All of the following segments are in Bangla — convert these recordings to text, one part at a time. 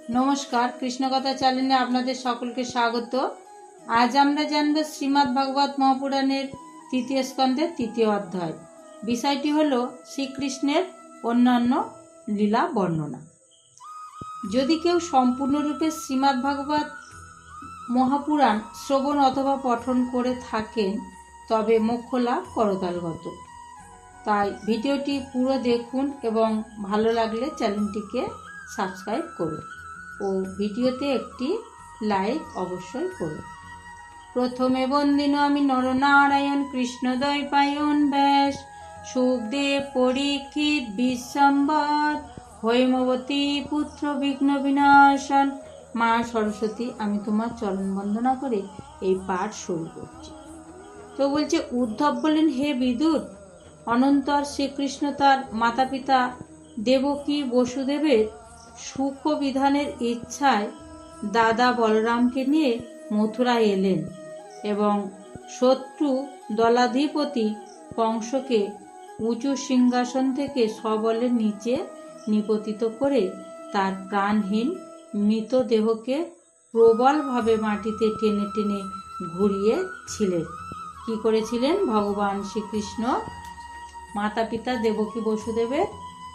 নমস্কার, কৃষ্ণকথা চ্যানেলে আপনাদের সকলকে স্বাগত। আজ আমরা জানব শ্রীমদ্ ভাগবত মহাপুরাণের তৃতীয় স্কন্ধের তৃতীয় অধ্যায়। বিষয়টি হল শ্রীকৃষ্ণের অন্যান্য লীলা বর্ণনা। যদি কেউ সম্পূর্ণরূপে শ্রীমদ্ ভাগবত মহাপুরাণ শ্রবণ অথবা পঠন করে থাকেন তবে মোক্ষ লাভ করতলগত। তাই ভিডিওটি পুরো দেখুন এবং ভালো লাগলে চ্যানেলটিকে সাবস্ক্রাইব করুন ও ভিডিওতে একটি লাইক অবশ্যই করুন। প্রথমে বন্দিন আমি নরনারায়ণ কৃষ্ণদ্বৈপায়ন ব্যাস সুখদেব পরীক্ষিত বিশ্বম্বর হৈমবতী পুত্র বিঘ্ন বিনাশন। মা সরস্বতী, আমি তোমার চরণ বন্দনা করে এই পাঠ শুরু করছি। তো বলছে, উদ্ধব বলেন, হে বিদুর, অনন্তর শ্রীকৃষ্ণ তার মাতা পিতা দেবকী বসুদেবের সুখ বিধানের ইচ্ছায় দাদা বলরামকে নিয়ে মথুরায় এলেন এবং শত্রু দলাধিপতি কংসকে উঁচু সিংহাসন থেকে সবলে নিচে নিপতিত করে তার প্রাণহীন মৃতদেহকে প্রবলভাবে মাটিতে টেনে টেনে ঘুরিয়েছিলেন। কি করেছিলেন? ভগবান শ্রীকৃষ্ণ মাতা পিতা দেবকী বসুদেবের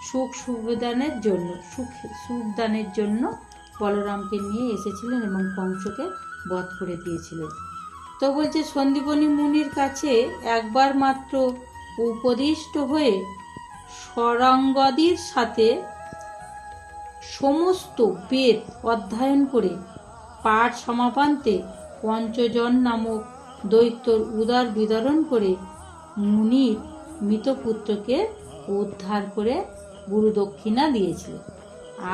সুখদানের জন্য বলরামকে নিয়ে এসেছিলেন এবং কংসকে বধ করে দিয়েছিলেন। তো বলছে, সন্দীপনী মুনির কাছে একবার মাত্র উপদিষ্ট হয়ে সরাঙ্গদির সাথে সমস্ত বেদ অধ্যয়ন করে পাঠ সমাপান্তে পঞ্চজন নামক দৈত্যর উদার বিতরণ করে মুনির মৃতপুত্রকে উদ্ধার করে গুরু দক্ষিণা দিয়েছিল।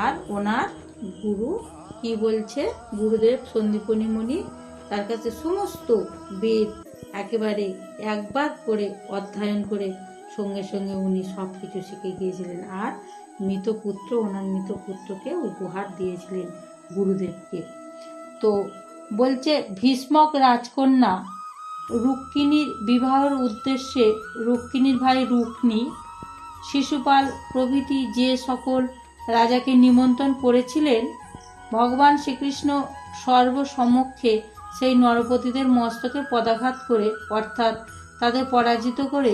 আর ওনার গুরু কি বলছে? গুরুদেব সন্দীপনী মুনি তার কাছে সমস্ত বেদ একেবারে একবার করে অধ্যয়ন করে সঙ্গে সঙ্গে উনি সব কিছু শিখে গিয়েছিলেন। আর ওনার মৃতপুত্রকে উপহার দিয়েছিলেন গুরুদেবকে। তো বলছে, ভীষ্মক রাজকন্যা রুক্মিণীর বিবাহের উদ্দেশ্যে রুক্মিণীর ভাই রুক্মী, শিশুপাল প্রভৃতি যে সকল রাজাকে নিমন্ত্রণ করেছিলেন, ভগবান শ্রীকৃষ্ণ সর্বসমক্ষে সেই নরপতিদের মস্তকে পদাঘাত করে, অর্থাৎ তাদের পরাজিত করে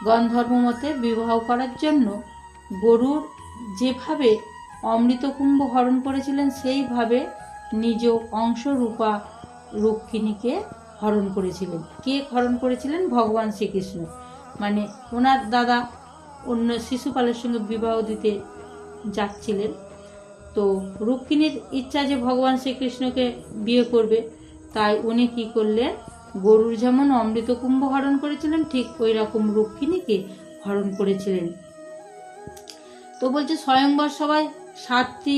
গন্ধর্বমতে বিবাহ করার জন্য গরুর যেভাবে অমৃতকুম্ভ হরণ করেছিলেন সেইভাবে নিজ অংশরূপা রুক্মিণীকে হরণ করেছিলেন। কে হরণ করেছিলেন? ভগবান শ্রীকৃষ্ণ। মানে ওনার দাদা অন্য শিশুপালের সঙ্গে বিবাহ দিতে যাচ্ছিলেন। তো রুক্মিণীর ইচ্ছা যে ভগবান শ্রীকৃষ্ণকে বিয়ে করবে, তাই উনি কি করলেন? গরুর যেমন অমৃতকুম্ভ হরণ করেছিলেন, ঠিক ওই রকম রুক্মিণীকে হরণ করেছিলেন। তো বলছে, স্বয়ংবর সভায় 7টি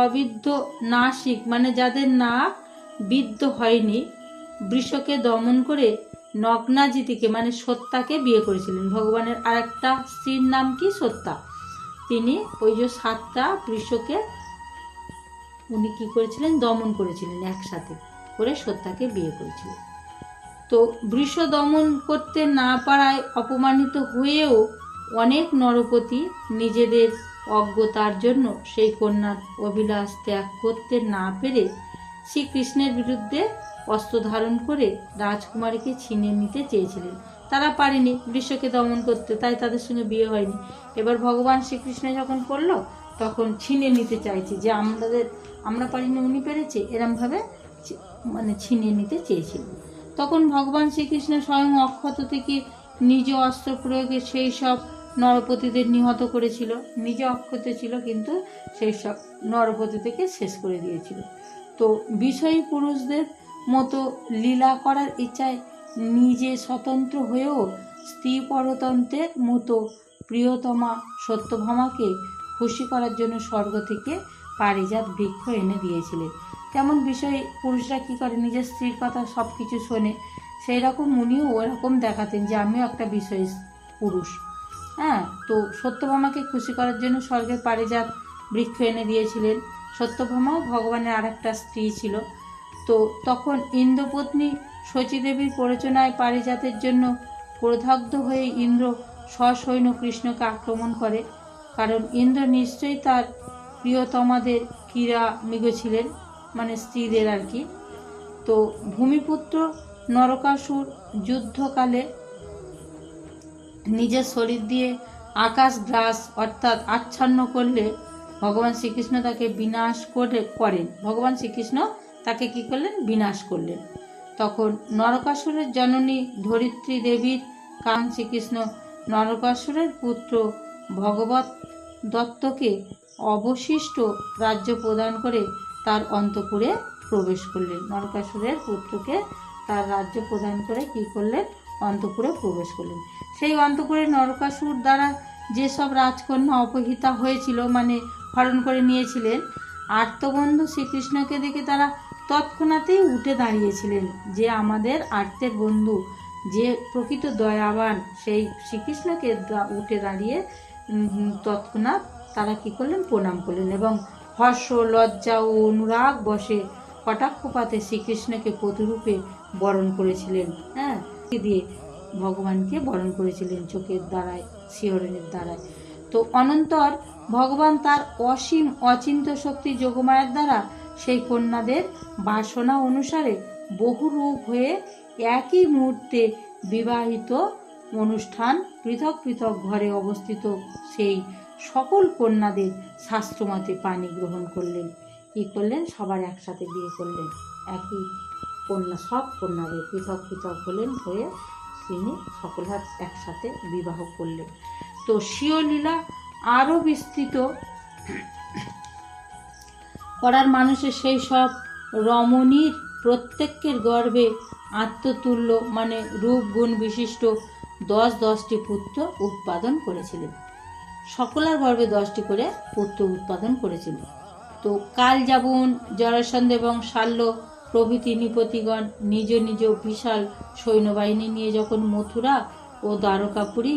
অবিদ্ধ নাসিক, মানে যাদের নাক বিদ্ধ হয়নি, বৃষকে দমন করে নগ্নাজিতিকে মানে সত্যাকে বিয়ে করেছিলেন। ভগবানের আরেকটা স্ত্রীর নাম কি? সত্যা। তিনি ওই যে 7টা বৃষকে উনি কি করেছিলেন? দমন করেছিলেন, একসাথে করে সত্যাকে বিয়ে করেছিলেন। তো বৃষ দমন করতে না পারায় অপমানিত হয়েও অনেক নরপতি নিজেদের অজ্ঞতার জন্য সেই কন্যার অভিলাষ ত্যাগ করতে না পেরে শ্রীকৃষ্ণের বিরুদ্ধে অস্ত্র ধারণ করে রাজকুমারীকে ছিনিয়ে নিতে চেয়েছিলেন। তারা পারেনি বৃষকে দমন করতে, তাই তাদের সঙ্গে বিয়ে হয়নি। এবার ভগবান শ্রীকৃষ্ণ যখন করলো, তখন ছিনিয়ে নিতে চাইছে, যে আমরা পারিনি, উনি পেরেছে, এরমভাবে মানে ছিনিয়ে নিতে চেয়েছিল। তখন ভগবান শ্রীকৃষ্ণ স্বয়ং অক্ষত থেকে নিজ অস্ত্র প্রয়োগে সেই সব নরপতিদের নিহত করেছিল। নিজে অক্ষত ছিল, কিন্তু সেই সব নরপতি থেকে শেষ করে দিয়েছিল। তো বিষয়ী পুরুষদের মতো লীলা করার ইচ্ছায় নিজে স্বতন্ত্র হয়েও স্ত্রী পরতন্ত্রের মতো প্রিয়তমা সত্যভামাকে খুশি করার জন্য স্বর্গ থেকে পারিজাত বৃক্ষ এনে দিয়েছিলেন। তেমন বিষয়ে পুরুষরা কি করে? নিজের স্ত্রীর কথা সব কিছু শোনে। সেই রকম উনিও ওরকম দেখাতেন যে আমিও একটা বিষয় পুরুষ। হ্যাঁ, তো সত্যভামাকে খুশি করার জন্য স্বর্গের পারিজাত বৃক্ষ এনে দিয়েছিলেন। সত্যভামাও ভগবানের আরেকটা স্ত্রী ছিল। তো তখন ইন্দ্রপত্নী শচীদেবীর প্ররোচনায় পারিজাতের জন্য ক্রোধাগ্ধ হয়ে ইন্দ্র সসৈন্য কৃষ্ণকে আক্রমণ করে। কারণ ইন্দ্র নিশ্চয়ই তার প্রিয়তমাদের ক্রীড়া মৃগ ছিলেন, মানে স্ত্রীদের আর কি। তো ভূমিপুত্র নরকাসুর যুদ্ধকালে নিজের শরীর দিয়ে আকাশ গ্রাস অর্থাৎ আচ্ছন্ন করলে ভগবান শ্রীকৃষ্ণ তাকে বিনাশ করেন। ভগবান শ্রীকৃষ্ণ তাকে কি করলেন? বিনাশ করলেন। তখন নরকাসুরের জননী ধরিত্রী দেবীর কারণ শ্রীকৃষ্ণ নরকাসুরের পুত্র ভগবত দত্তকে অবশিষ্ট রাজ্য প্রদান করে তার অন্তঃপুরে প্রবেশ করলেন। নরকাসুরের পুত্রকে তার রাজ্য প্রদান করে কি করলেন? অন্তঃপুরে প্রবেশ করলেন। সেই অন্তঃপুরে নরকাসুর দ্বারা যেসব রাজকন্যা অপহৃতা হয়েছিল, মানে হরণ করে নিয়েছিলেন, আর্তবন্ধু শ্রীকৃষ্ণকে দেখে তারা তৎক্ষণাতেই উঠে দাঁড়িয়েছিলেন যে আমাদের আর্তের বন্ধু, যে প্রকৃত দয়াবান, সেই শ্রীকৃষ্ণকে উঠে দাঁড়িয়ে তৎক্ষণাৎ তারা কি করলেন? প্রণাম করলেন এবং হর্ষ, লজ্জা ও অনুরাগ বশে কটাক্ষপাতে শ্রীকৃষ্ণকে প্রতিরূপে বরণ করেছিলেন। হ্যাঁ, দিয়ে ভগবানকে বরণ করেছিলেন চোখের দ্বারায়, শিহরণের দ্বারায়। তো অনন্তর ভগবান তার অসীম অচিন্ত শক্তি যোগমায়ার দ্বারা সেই কন্যাদের বাসনা অনুসারে বহু রূপ হয়ে একই মুহূর্তে বিবাহিত অনুষ্ঠান পৃথক পৃথক ঘরে অবস্থিত সেই সকল কন্যাদের শাস্ত্রমতে পানি গ্রহণ করলেন। কি করলেন? সবার একসাথে বিয়ে করলেন। একই কন্যা, সব কন্যাদের পৃথক পৃথক হয়ে তিনি সকলের একসাথে বিবাহ করলেন। তো স্বীয় লীলা আরও বিস্তৃত করার মানুষের সেই সব রমণীর প্রত্যেকের গর্ভে আত্মতুল্য, মানে রূপ গুণ বিশিষ্ট 10টি পুত্র উৎপাদন করেছিলেন। সকলের গর্ভে 10টি করে পুত্র উৎপাদন করেছিলেন। তো কালযাবন, জরাসন্ধ এবং শাল্য প্রভৃতি নৃপতিগণ নিজ নিজ বিশাল সৈন্যবাহিনী নিয়ে যখন মথুরা ও দ্বারকাপুরী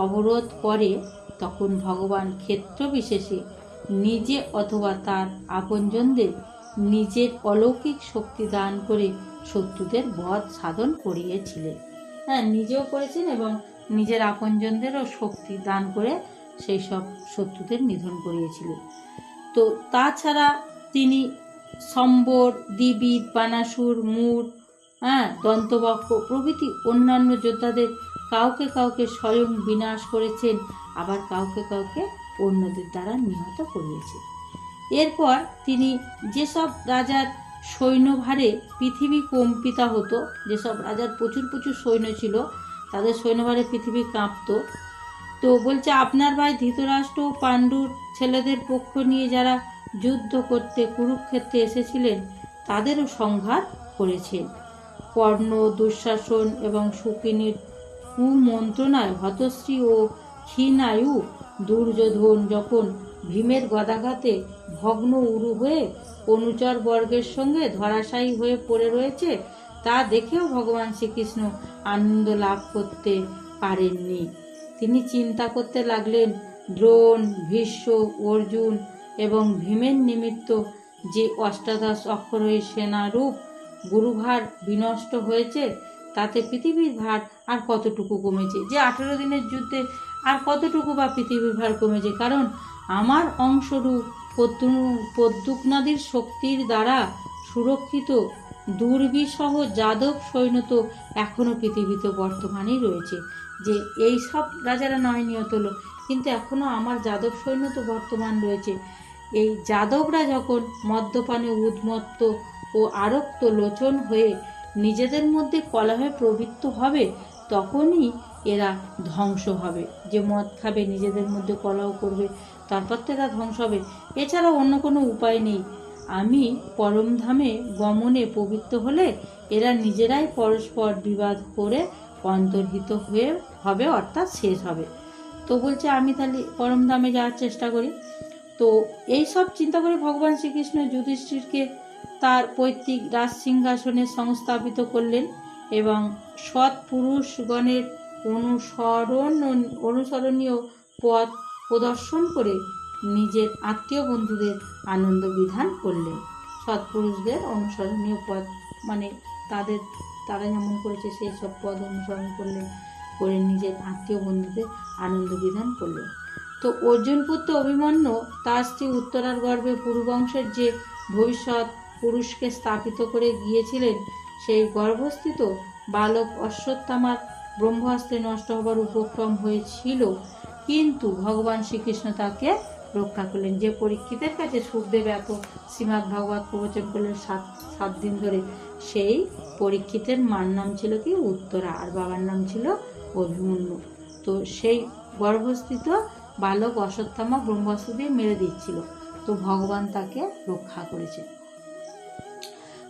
অবরোধ করে, তখন ভগবান ক্ষেত্র বিশেষে নিজে অথবা তার আপনজনদের নিজের অলৌকিক শক্তি দান করে শত্রুদের বধ সাধন করিয়েছিলেন। হ্যাঁ, নিজেও করেছেন এবং নিজের আপনজনদেরও শক্তি দান করে সেই সব শত্রুদের নিধন করিয়েছিলেন। তো তাছাড়া তিনি সম্বর, দ্বিবিদ, বানাসুর, মূর, দন্তবক্র প্রভৃতি অন্যান্য যোদ্ধাদের কাউকে কাউকে স্বয়ং বিনাশ করেছেন, আবার কাউকে কাউকে অন্যদের দ্বারা নিহত করিয়েছেন। এরপর তিনি যেসব রাজার সৈন্যভারে পৃথিবী কম্পিতা হতো, যেসব রাজার প্রচুর প্রচুর সৈন্য ছিল, তাদের সৈন্যভারে পৃথিবী কাঁপত, তো বলছে আপনার ভাই ধৃতরাষ্ট্র ও পাণ্ডুর ছেলেদের পক্ষ নিয়ে যারা যুদ্ধ করতে কুরুক্ষেত্রে এসেছিলেন তাদেরও সংঘাত করেছেন। কর্ণ, দুঃশাসন এবং সুকিনীর কুমন্ত্রণায় হতশ্রী ও ক্ষীণায়ু দুর্যোধন যখন ভীমের গদাঘাতে ভগ্ন উরু হয়ে অনুচর বর্গের সঙ্গে ধরাশায়ী হয়ে পড়ে রয়েছে, তা দেখেও ভগবান শ্রীকৃষ্ণ আনন্দ লাভ করতে পারেননি। তিনি চিন্তা করতে লাগলেন, দ্রোণ, ভীষ্ম, অর্জুন এবং ভীমের নিমিত্ত যে অষ্টাদশ অক্ষরীয় সেনারূপ গুরুভার বিনষ্ট হয়েছে, তাতে পৃথিবীর ভার আর কতটুকু কমেছে? যে 18 দিনের যুদ্ধে আর কতটুকু বা পৃথিবীর ভার কমেছে? কারণ আমার অংশরূপ প্রদ্যুম্নাদির শক্তির দ্বারা সুরক্ষিত দুর্বিসহ যাদব সৈন্য তো এখনও পৃথিবীতে বর্তমানেই রয়েছে। যে এই সব রাজারা নয় নিহত হলো, কিন্তু এখনও আমার যাদব সৈন্য তো বর্তমান রয়েছে। এই যাদবরা যখন মদ্যপানে উন্মত্ত ও আরক্ত লোচন হয়ে নিজেদের মধ্যে কলহে প্রবৃত্ত হবে, তখনই এরা ধ্বংস হবে। যে মদ খাবে, নিজেদের মধ্যে কলহ করবে, তারপর তো এরা ধ্বংস হবে। এছাড়া অন্য কোনো উপায় নেই। আমি পরমধামে গমনে প্রবৃত্ত হলে এরা নিজেরাই পরস্পর বিবাদ করে অন্তর্হিত হয়ে হবে, অর্থাৎ শেষ হবে। তো বলছে আমি তাহলে পরমধামে যাওয়ার চেষ্টা করি। তো এই সব চিন্তা করে ভগবান শ্রীকৃষ্ণ যুধিষ্ঠিরকে তার পৈতৃক রাজ সিংহাসনে সংস্থাপিত করলেন এবং সৎ পুরুষগণের অনুসরণীয় পথ প্রদর্শন করে নিজের আত্মীয় বন্ধুদের আনন্দ বিধান করলেন। সৎপুরুষদের অনুসরণীয় পথ, মানে তারা যেমন করেছে সেই সব পথ অনুসরণ করলেন, করে নিজের আত্মীয় বন্ধুদের আনন্দ বিধান করলেন। তো তো অর্জুনপুত্র অভিমন্যু তার স্ত্রী উত্তরার গর্ভে পুরুবংশের যে ভবিষ্যৎ পুরুষকে স্থাপিত করে গিয়েছিলেন, সেই গর্ভস্থিত বালক অশ্বত্থামার ব্রহ্মাস্ত্রে নষ্ট হবার উপক্রম হয়েছিল, কিন্তু ভগবান শ্রীকৃষ্ণ তাকে রক্ষা করলেন। যে পরীক্ষিতের কাছে সুখদেব এত শ্রীমদ্ ভাগবত প্রবচন করলেন 7 দিন ধরে, সেই পরীক্ষিতের মার নাম ছিল কি উত্তরা, আর বাবার নাম ছিল অভিমন্যু। তো সেই গর্ভস্থিত বালক অশ্বত্থামা ব্রহ্মাস্ত্র দিয়ে মেরে দিচ্ছিল, তো ভগবান তাকে রক্ষা করেছে।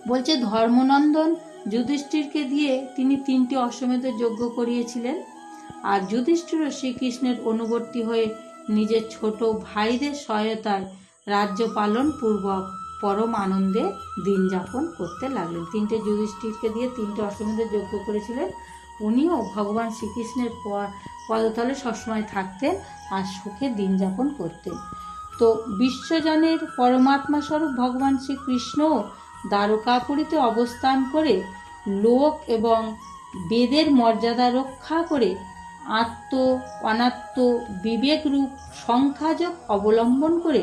বলছে ধর্মনন্দন যুধিষ্ঠিরকে দিয়ে তিনি 3টি অশ্বমেধ যজ্ঞ করিয়েছিলেন, আর যুধিষ্ঠিরও শ্রীকৃষ্ণের অনুবর্তী হয়ে নিজের ছোট ভাইদের সহায়তায় রাজ্য পালন পূর্বক পরম আনন্দে দিন যাপন করতে লাগলেন। 3টে যুধিষ্ঠিরকে দিয়ে 3টে অশ্বমেধ যজ্ঞ করেছিলেন। উনিও ভগবান শ্রীকৃষ্ণের পদতলে সবসময় থাকতেন আর সুখে দিন যাপন করতেন। তো বিশ্বজনের পরমাত্মা স্বরূপ ভগবান শ্রীকৃষ্ণ দ্বারকাপুরীতে অবস্থান করে লোক এবং বেদের মর্যাদা রক্ষা করে আত্ম অনাত্ম বিবেকরূপ সংখ্যাযোগ অবলম্বন করে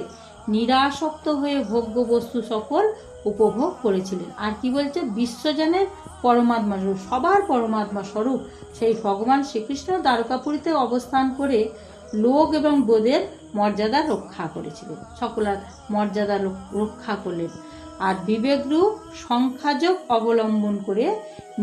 নিরাসক্ত হয়ে ভোগ্য বস্তু সকল উপভোগ করেছিলেন। আর কি বলছে, বিশ্বজনের পরমাত্মা স্বরূপ, সবার পরমাত্মা স্বরূপ সেই ভগবান শ্রীকৃষ্ণ দ্বারকাপুরীতে অবস্থান করে লোক এবং বেদের মর্যাদা রক্ষা করেছিলেন, সকলের মর্যাদা রক্ষা করলেন। আর বিবেকরূপ সংখ্যাযোগ অবলম্বন করে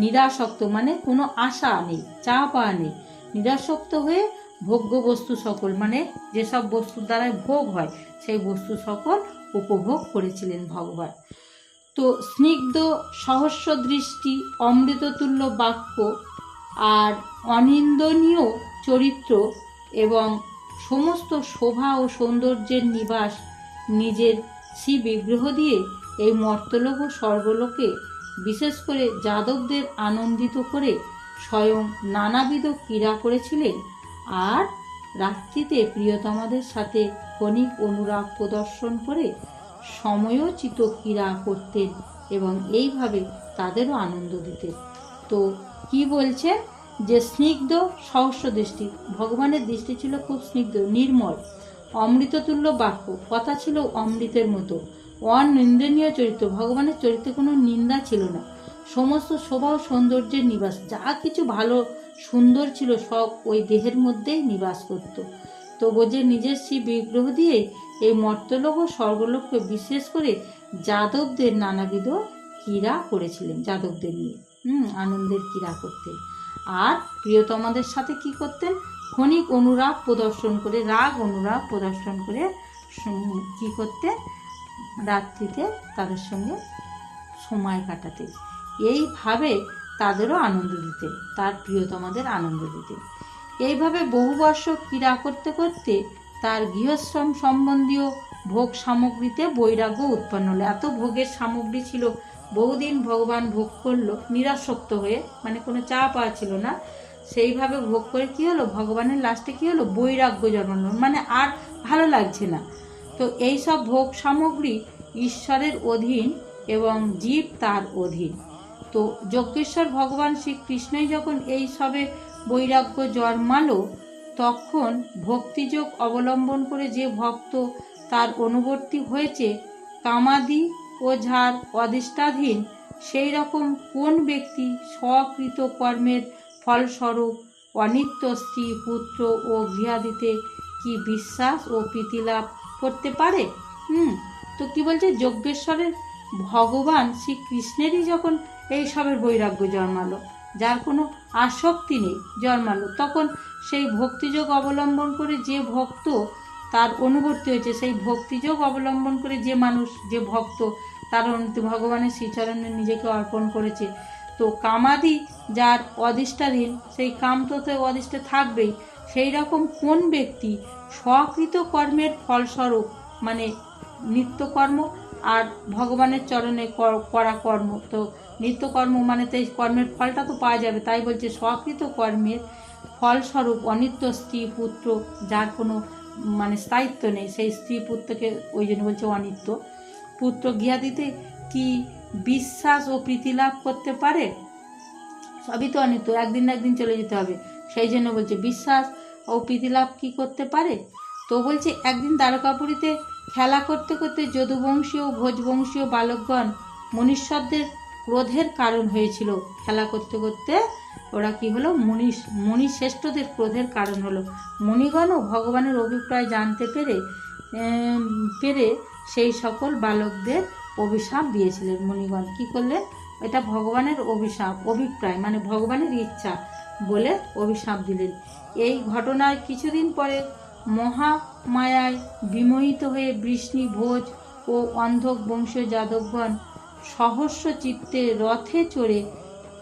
নিরাসক্ত, মানে কোনো আশা নেই, চাপা নেই, নিরাসক্ত হয়ে ভোগ্য বস্তু সকল, মানে যেসব বস্তুর দ্বারাই ভোগ হয় সেই বস্তু সকল উপভোগ করেছিলেন ভগবান। তো স্নিগ্ধ সহস্র দৃষ্টি, অমৃততুল্য বাক্য আর অনিন্দনীয় চরিত্র এবং সমস্ত শোভা ও সৌন্দর্যের নিবাস নিজের শ্রী বিগ্রহ দিয়ে এই মর্তলোক ও স্বর্গলোকে বিশেষ করে যাদবদের আনন্দিত করে স্বয়ং নানাবিধ ক্রীড়া করেছিলেন। আর রাত্রিতে প্রিয়তমাদের সাথে ক্ষণিক অনুরাগ প্রদর্শন করে সময়োচিত ক্রীড়া করতেন এবং এইভাবে তাদেরও আনন্দ দিতেন। তো কি বলছে, যে স্নিগ্ধ সহস্র দৃষ্টি, ভগবানের দৃষ্টি ছিল খুব স্নিগ্ধ, নির্মল, অমৃততুল্য বাক্য, কথা ছিল অমৃতের মতো, অনিন্দনীয় চরিত্র, ভগবানের চরিত্রে কোনো নিন্দা ছিল না, সমস্ত শোভা ও সৌন্দর্যের নিবাস, যা কিছু ভালো সুন্দর ছিল সব ওই দেহের মধ্যেই নিবাস করত। তো বোঝে নিজের সেই বিগ্রহ দিয়ে এই মর্তলোক ও স্বর্গলোককে বিশেষ করে যাদবদের নানাবিধ ক্রীড়া করেছিলেন, যাদবদের নিয়ে আনন্দের ক্রীড়া করতেন। আর প্রিয়তমাদের সাথে কি করতেন, ক্ষণিক অনুরাগ প্রদর্শন করে, রাগ অনুরাগ প্রদর্শন করে কি করতেন, রাত্রিতে তাদের সঙ্গে সময় কাটাতেন, এইভাবে তাদেরও আনন্দ দিতেন, তার প্রিয়তমাদের আনন্দ দিতেন। এইভাবে বহু বর্ষ ক্রীড়া করতে করতে তার গৃহশ্রম সম্বন্ধীয় ভোগ সামগ্রীতে বৈরাগ্য উৎপন্ন হলো। এত ভোগের সামগ্রী ছিল, বহুদিন ভগবান ভোগ করলো নিরাসক্ত হয়ে, মানে কোনো চাপ ছিল না, সেইভাবে ভোগ করে কি হলো, ভগবানের লাস্টে কি হলো, বৈরাগ্য জন্মালো, মানে আর ভালো লাগছে না। তো এই সব ভোগ সামগ্রী ঈশ্বরের অধীন এবং জীব তার অধীন। তো যজ্ঞেশ্বর ভগবান শ্রীকৃষ্ণই যখন এই সবে বৈরাগ্য জন্মালো, তখন ভক্তিযোগ অবলম্বন করে যে ভক্ত তার অনুবর্তী হয়েছে, কামাদি ও যার অধিষ্ঠাধীন, সেই রকম কোন ব্যক্তি স্বকৃত কর্মের ফলস্বরূপ অনিত্য স্ত্রী পুত্র ও গৃহাদিতে কি বিশ্বাস ও প্রীতি লাভ করতে পারে? তো কি বলছে, যজ্ঞেশ্বরের ভগবান শ্রীকৃষ্ণেরই যখন এই সবের বৈরাগ্য জন্মালো, যার কোনো আসক্তি নেই জন্মালো, তখন সেই ভক্তিযোগ অবলম্বন করে যে ভক্ত তার অনুবর্তী হয়েছে, সেই ভক্তিযোগ অবলম্বন করে যে মানুষ, যে ভক্ত তার ভগবানের শ্রীচরণে নিজেকে অর্পণ করেছে, তো কামাদি যার অধিষ্ঠাধীন, সেই কাম তো অধিষ্ঠা থাকবেই, সেই রকম কোন ব্যক্তি স্বকৃত কর্মের ফলস্বরূপ, মানে নিত্যকর্ম আর ভগবানের চরণে করা কর্ম, তো নিত্যকর্ম মানে তো এই কর্মের ফলটা তো পাওয়া যাবে, তাই বলছে স্বকৃত কর্মের ফলস্বরূপ অনিত্য স্ত্রী পুত্র, যার কোনো মানে স্থায়িত্ব নেই, সেই স্ত্রী পুত্রকে ওই জন্য বলছে অনিত্য পুত্র গৃহাদিতে কি বিশ্বাস ও প্রীতি লাভ করতে পারে? সবই তো অনিত্য, একদিন না একদিন চলে যেতে হবে, সেই জন্য বলছে বিশ্বাস ও প্রীতি লাভ কি করতে পারে? তো বলছে একদিন দ্বারকাপুরীতে খেলা করতে করতে যদুবংশীয় ও ভোজবংশীয় বালকগণ মনীশ্বরদের ক্রোধের কারণ হয়েছিল। খেলা করতে করতে ওরা কি হলো, মুনিশ্রেষ্ঠদের ক্রোধের কারণ হলো। মুনিগণও ভগবানের অভিপ্রায় জানতে পেরে সেই সকল বালকদের অভিশাপ দিয়েছিলেন। মুনিগণ কি করলেন, এটা ভগবানের অভিপ্রায় মানে ভগবানের ইচ্ছা বলে অভিশাপ দিলেন। এই ঘটনার কিছুদিন পরে মহামায়ায় বিমোহিত হয়ে বৃষ্ণি, ভোজ ও অন্ধক বংশীয় যাদবগণ সহস্র চিত্তে রথে চড়ে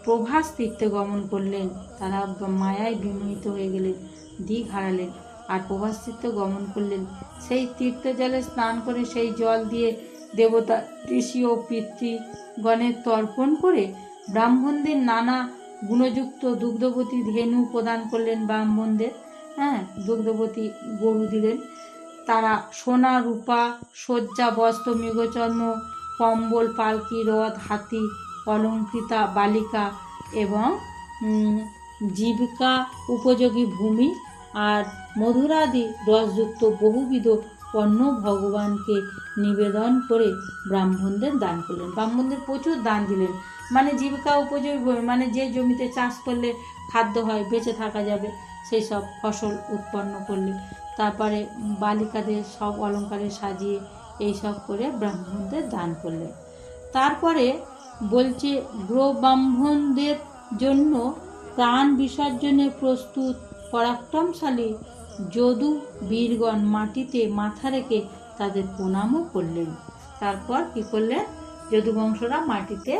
প্রভাস তীর্থে গমন করলেন। তারা মায়ায় বিমোহিত হয়ে গেলেন, দিক হারালেন আর প্রভাস তীর্থে গমন করলেন। সেই তীর্থজলে স্নান করে সেই জল দিয়ে দেবতা, ঋষি ও পিতৃগণের তর্পণ করে ব্রাহ্মণদের নানা গুণযুক্ত দুগ্ধবতী ধেনু প্রদান করলেন। ব্রাহ্মণদের দুগ্ধবতী গরু দিলেন। তারা সোনা, রূপা, শয্যা, বস্ত্র, মৃগচর্ম, কম্বল, পালকি, রথ, হাতি, অলঙ্কৃতা বালিকা এবং জীবিকা উপযোগী ভূমি আর মধুরাদি রসযুক্ত বহুবিধ পণ্য ভগবানকে নিবেদন করে ব্রাহ্মণদের দান করলেন। ব্রাহ্মণদের প্রচুর দান দিলেন, মানে জীবিকা উপযোগী ভূমি মানে যে জমিতে চাষ করলে খাদ্য হয়, বেঁচে থাকা যাবে, সেই সব ফসল উৎপন্ন করলে। তারপরে বালিকাদের সব অলঙ্কারে সাজিয়ে এইসব করে ব্রাহ্মণদের দান করলেন। তারপরে বলছে ব্রাহ্মণদের জন্য প্রাণ বিসর্জনে প্রস্তুত পরাক্রমশালী যদু বীরগণ মাটিতে মাথা রেখে তাদের প্রণামও করলেন। তারপর কি করলেন, যদুবংশরা মাটিতে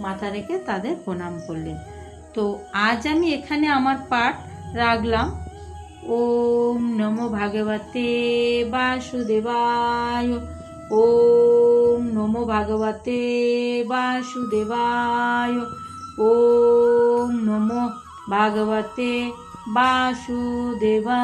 মাথা রেখে তাদের প্রণাম করলেন। তো আজ আমি এখানে আমার পাঠ রাখলাম। ওম নমো ভাগবতে বাসুদেবায়। ওম নমো ভাগবতে বাসুদেবায়। ওম নমো ভাগবতে বাসুদেবায়।